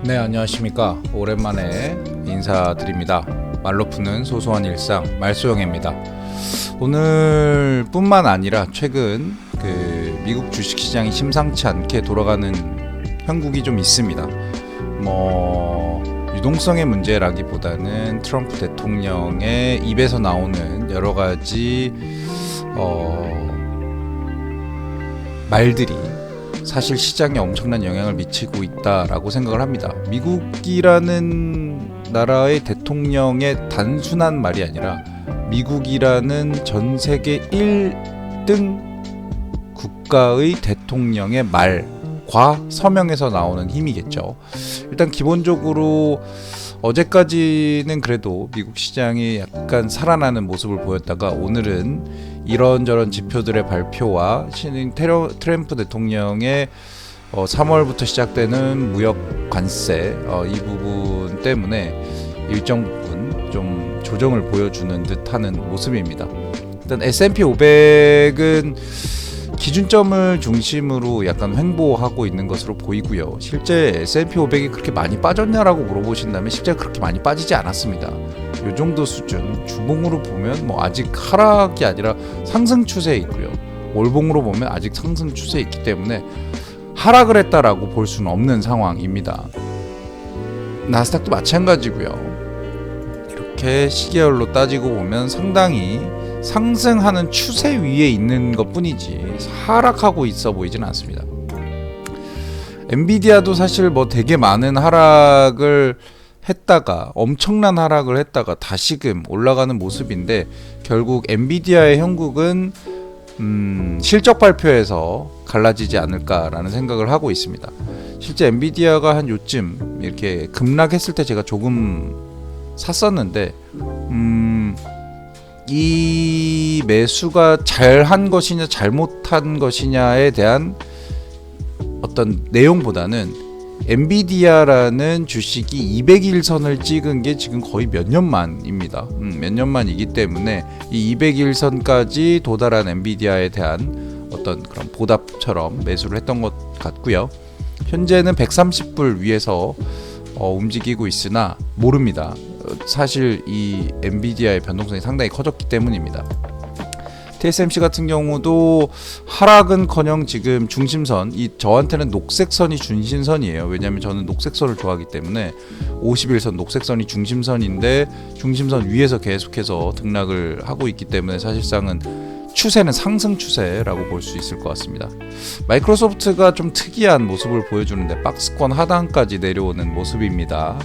네, 안녕하십니까. 오랜만에 인사드립니다. 말로 푸는 소소한 일상 말소영입니다. 오늘 뿐만 아니라 최근 미국 주식시장이 심상치 않게 돌아가는 형국이 좀 있습니다. 유동성의 문제라기보다는 트럼프 대통령의 입에서 나오는 여러 가지 말들이 사실 시장에 엄청난 영향을 미치고 있다라고 생각을 합니다. 미국이라는 나라의 대통령의 단순한 말이 아니라 미국이라는 전 세계 1등 국가의 대통령의 말과 서명에서 나오는 힘이겠죠. 일단 기본적으로 어제까지는 그래도 미국 시장이 약간 살아나는 모습을 보였다가 오늘은 이런저런 지표들의 발표와 신임 트럼프 대통령의 3월부터 시작되는 무역 관세 이 부분 때문에 일정 부분 좀 조정을 보여주는 듯하는 모습입니다. 일단 S&P 500은 기준점을 중심으로 약간 횡보하고 있는 것으로 보이고요. 실제 S&P 500이 그렇게 많이 빠졌냐라고 물어보신다면 실제 그렇게 많이 빠지지 않았습니다. 이 정도 수준, 주봉으로 보면 아직 하락이 아니라 상승 추세에 있고요. 월봉으로 보면 아직 상승 추세에 있기 때문에 하락을 했다라고 볼 수는 없는 상황입니다. 나스닥도 마찬가지고요. 이렇게 시계열로 따지고 보면 상당히 상승하는 추세 위에 있는 것 뿐이지 하락하고 있어 보이진 않습니다. 엔비디아도 사실 되게 많은 하락을 했다가 엄청난 하락을 했다가 다시금 올라가는 모습인데 결국 엔비디아의 형국은 실적 발표에서 갈라지지 않을까라는 생각을 하고 있습니다. 실제 엔비디아가 한 요쯤 이렇게 급락했을 때 제가 조금 샀었는데 이 매수가 잘한 것이냐 잘못한 것이냐에 대한 어떤 내용보다는 엔비디아라는 주식이 200일선을 찍은 게 지금 거의 몇 년 만입니다. 몇 년 만이기 때문에 이 200일선까지 도달한 엔비디아에 대한 어떤 그런 보답처럼 매수를 했던 것 같고요. 현재는 130불 위에서 움직이고 있으나 모릅니다. 사실 이 엔비디아의 변동성이 상당히 커졌기 때문입니다. TSMC 같은 경우도 하락은커녕 지금 중심선, 저한테는 녹색선이 중심선이에요. 왜냐하면 저는 녹색선을 좋아하기 때문에 51선 녹색선이 중심선인데 중심선 위에서 계속해서 등락을 하고 있기 때문에 사실상은 추세는 상승 추세라고 볼 수 있을 것 같습니다. 마이크로소프트가 좀 특이한 모습을 보여주는데 박스권 하단까지 내려오는 모습입니다.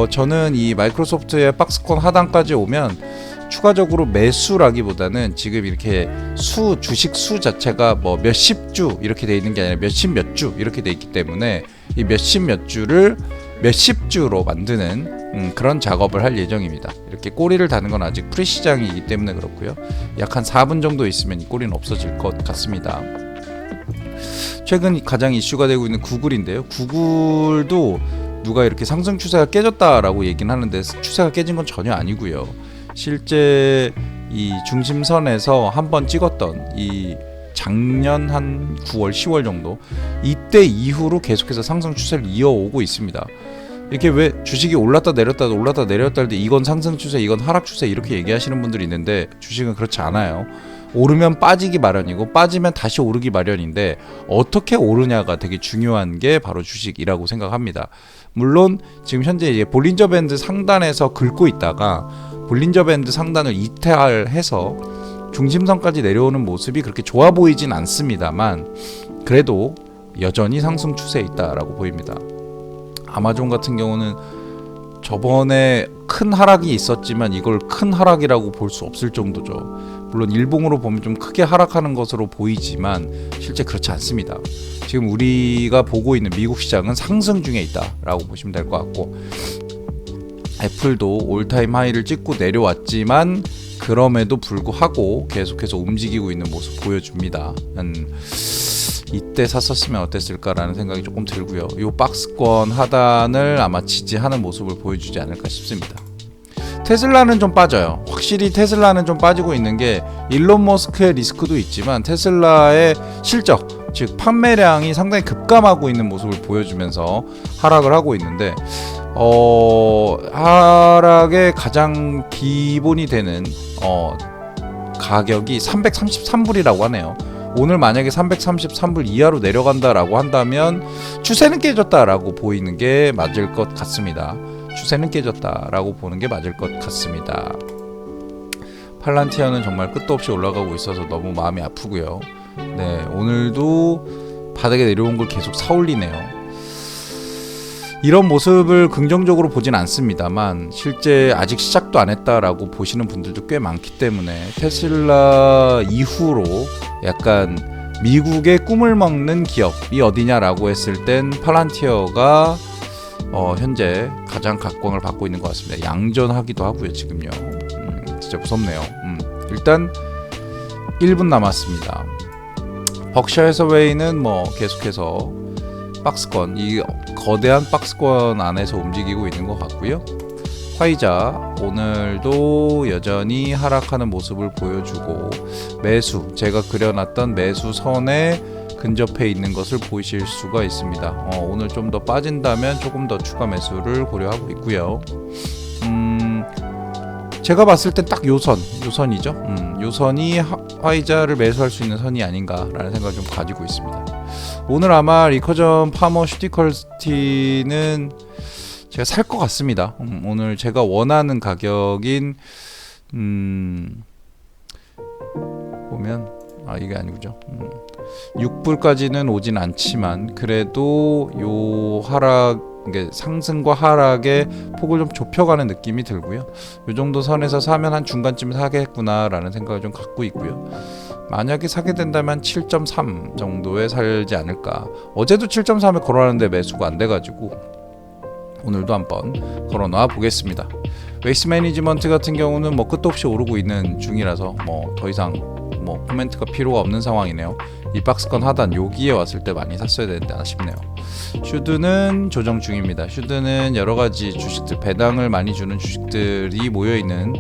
저는 이 마이크로소프트의 박스권 하단까지 오면 추가적으로 매수라기보다는 지금 이렇게 주식 수 자체가 몇십 주 이렇게 돼 있는 게 아니라 몇십 몇 주 이렇게 돼 있기 때문에 이 몇십 몇 주를 몇십 주로 만드는 그런 작업을 할 예정입니다. 이렇게 꼬리를 다는 건 아직 프리시장이기 때문에 그렇고요. 약 한 4분 정도 있으면 이 꼬리는 없어질 것 같습니다. 최근 가장 이슈가 되고 있는 구글인데요. 구글도 누가 이렇게 상승 추세가 깨졌다라고 얘기는 하는데 추세가 깨진 건 전혀 아니고요. 실제 이 중심선에서 한번 찍었던 이 작년 한 9월, 10월 정도 이때 이후로 계속해서 상승 추세를 이어오고 있습니다. 이렇게 왜 주식이 올랐다 내렸다 할 때 이건 상승 추세, 이건 하락 추세 이렇게 얘기하시는 분들이 있는데 주식은 그렇지 않아요. 오르면 빠지기 마련이고 빠지면 다시 오르기 마련인데 어떻게 오르냐가 되게 중요한 게 바로 주식이라고 생각합니다. 물론 지금 현재 이제 볼린저 밴드 상단에서 긁고 있다가 볼린저 밴드 상단을 이탈해서 중심선까지 내려오는 모습이 그렇게 좋아 보이진 않습니다만 그래도 여전히 상승 추세에 있다라고 보입니다. 아마존 같은 경우는 저번에 큰 하락이 있었지만 이걸 큰 하락이라고 볼 수 없을 정도죠. 물론 일봉으로 보면 좀 크게 하락하는 것으로 보이지만 실제 그렇지 않습니다. 지금 우리가 보고 있는 미국 시장은 상승 중에 있다라고 보시면 될 것 같고 애플도 올타임 하이를 찍고 내려왔지만 그럼에도 불구하고 계속해서 움직이고 있는 모습 보여줍니다. 이때 샀었으면 어땠을까라는 생각이 조금 들고요. 이 박스권 하단을 아마 지지하는 모습을 보여주지 않을까 싶습니다. 테슬라는 좀 빠져요. 확실히 테슬라는 좀 빠지고 있는 게 일론 머스크의 리스크도 있지만 테슬라의 실적 즉 판매량이 상당히 급감하고 있는 모습을 보여주면서 하락을 하고 있는데 하락의 가장 기본이 되는 가격이 333불이라고 하네요. 오늘 만약에 333불 이하로 내려간다라고 한다면 추세는 깨졌다라고 보이는 게 맞을 것 같습니다. 추세는 깨졌다라고 보는 게 맞을 것 같습니다. 팔란티어는 정말 끝도 없이 올라가고 있어서 너무 마음이 아프고요. 네, 오늘도 바닥에 내려온 걸 계속 사올리네요. 이런 모습을 긍정적으로 보진 않습니다만 실제 아직 시작도 안 했다라고 보시는 분들도 꽤 많기 때문에 테슬라 이후로 약간 미국의 꿈을 먹는 기업이 어디냐라고 했을 땐 팔란티어가 현재 가장 각광을 받고 있는 것 같습니다. 양전하기도 하고요 지금요. 진짜 무섭네요. 일단 1분 남았습니다. 벅샤 해서웨이는 뭐 계속해서 박스권, 이 거대한 박스권 안에서 움직이고 있는 것 같고요. 화이자 오늘도 여전히 하락하는 모습을 보여주고 매수, 제가 그려놨던 매수선에 근접해 있는 것을 보실 수가 있습니다. 오늘 좀 더 빠진다면 조금 더 추가 매수를 고려하고 있고요. 제가 봤을 땐 딱 요선이죠. 요선이 화이자를 매수할 수 있는 선이 아닌가라는 생각을 좀 가지고 있습니다. 오늘 아마 리커전 파머슈티컬티는 제가 살 것 같습니다. 오늘 제가 원하는 가격인 보면 이게 아니죠. 6불까지는 오진 않지만 그래도 요 하락, 상승과 하락의 폭을 좀 좁혀가는 느낌이 들고요. 요 정도 선에서 사면 한 중간쯤 사겠구나라는 생각을 좀 갖고 있고요. 만약에 사게 된다면 7.3 정도에 살지 않을까. 어제도 7.3에 걸어놨는데 매수가 안 돼가지고 오늘도 한번 걸어놔 보겠습니다. 웨이스 매니지먼트 같은 경우는 뭐 끝도 없이 오르고 있는 중이라서 뭐 더 이상 뭐 코멘트가 필요가 없는 상황이네요. 이 박스권 하단 여기에 왔을 때 많이 샀어야 되는데 아쉽네요. 슈드는 조정 중입니다. 슈드는 여러 가지 주식들, 배당을 많이 주는 주식들이 모여 있는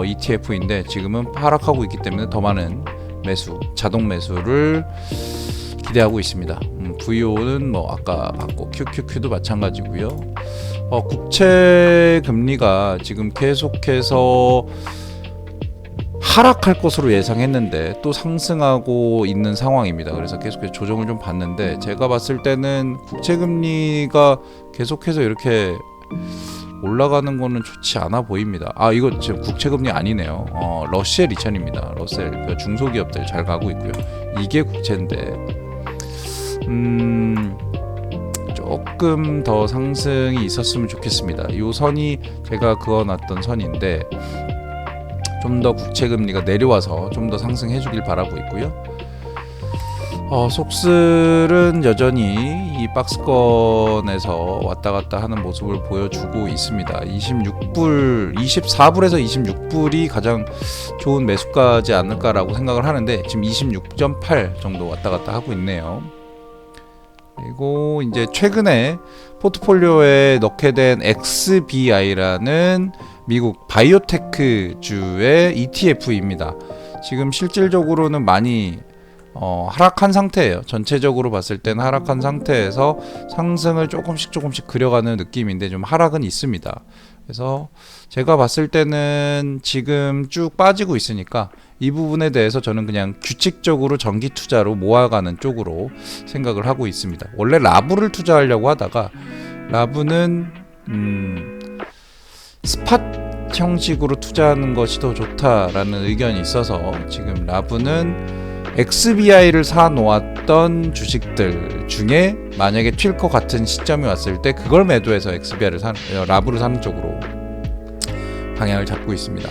ETF인데 지금은 하락하고 있기 때문에 더 많은 매수, 자동 매수를 기대하고 있습니다. VO는 뭐 아까 봤고 QQQ도 마찬가지고요. 국채 금리가 지금 계속해서 하락할 것으로 예상했는데 또 상승하고 있는 상황입니다. 그래서 계속해서 조정을 좀 봤는데 제가 봤을 때는 국채 금리가 계속해서 이렇게 올라가는 거는 좋지 않아 보입니다. 이거 지금 국채 금리 아니네요. 러셀 2000입니다. 러셀 중소기업들 잘 가고 있고요. 이게 국채인데 조금 더 상승이 있었으면 좋겠습니다. 이 선이 제가 그어놨던 선인데 좀 더 국채 금리가 내려와서 좀 더 상승해 주길 바라고 있고요. 속슬은 여전히 이 박스권에서 왔다 갔다 하는 모습을 보여주고 있습니다. 24불에서 26불이 가장 좋은 매수가지 않을까라고 생각을 하는데 지금 26.8 정도 왔다 갔다 하고 있네요. 그리고 이제 최근에 포트폴리오에 넣게 된 XBI라는 미국 바이오테크주의 ETF입니다. 지금 실질적으로는 많이 하락한 상태예요. 전체적으로 봤을 때는 하락한 상태에서 상승을 조금씩 그려가는 느낌인데 좀 하락은 있습니다. 그래서 제가 봤을 때는 지금 쭉 빠지고 있으니까 이 부분에 대해서 저는 그냥 규칙적으로 정기 투자로 모아가는 쪽으로 생각을 하고 있습니다. 원래 라브를 투자하려고 하다가 라브는 스팟 형식으로 투자하는 것이 더 좋다라는 의견이 있어서 지금 라브는 XBI를 사 놓았던 주식들 중에 만약에 튈 것 같은 시점이 왔을 때 그걸 매도해서 라브를 사는 쪽으로 방향을 잡고 있습니다.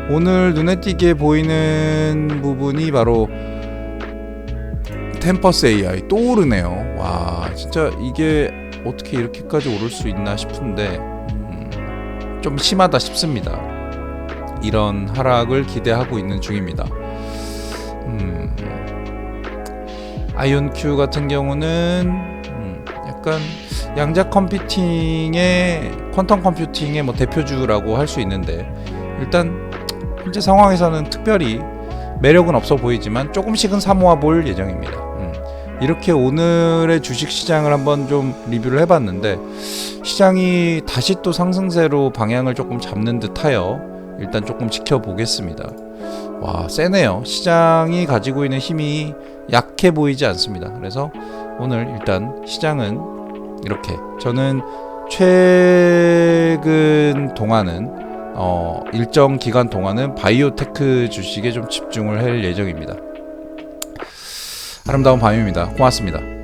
오늘 눈에 띄게 보이는 부분이 바로 템퍼스 AI 또 오르네요. 와, 진짜 이게 어떻게 이렇게까지 오를 수 있나 싶은데 좀 심하다 싶습니다. 이런 하락을 기대하고 있는 중입니다. 아이온큐 같은 경우는 약간 양자 컴퓨팅의 퀀텀 컴퓨팅의 뭐 대표주라고 할 수 있는데 일단 현재 상황에서는 특별히 매력은 없어 보이지만 조금씩은 사모아 볼 예정입니다. 이렇게 오늘의 주식 시장을 한번 좀 리뷰를 해봤는데 시장이 다시 또 상승세로 방향을 조금 잡는 듯하여 일단 조금 지켜보겠습니다. 와, 세네요. 시장이 가지고 있는 힘이 약해 보이지 않습니다. 그래서 오늘 일단 시장은 이렇게, 저는 최근 동안은 일정 기간 동안은 바이오테크 주식에 좀 집중을 할 예정입니다. 아름다운 밤입니다. 고맙습니다.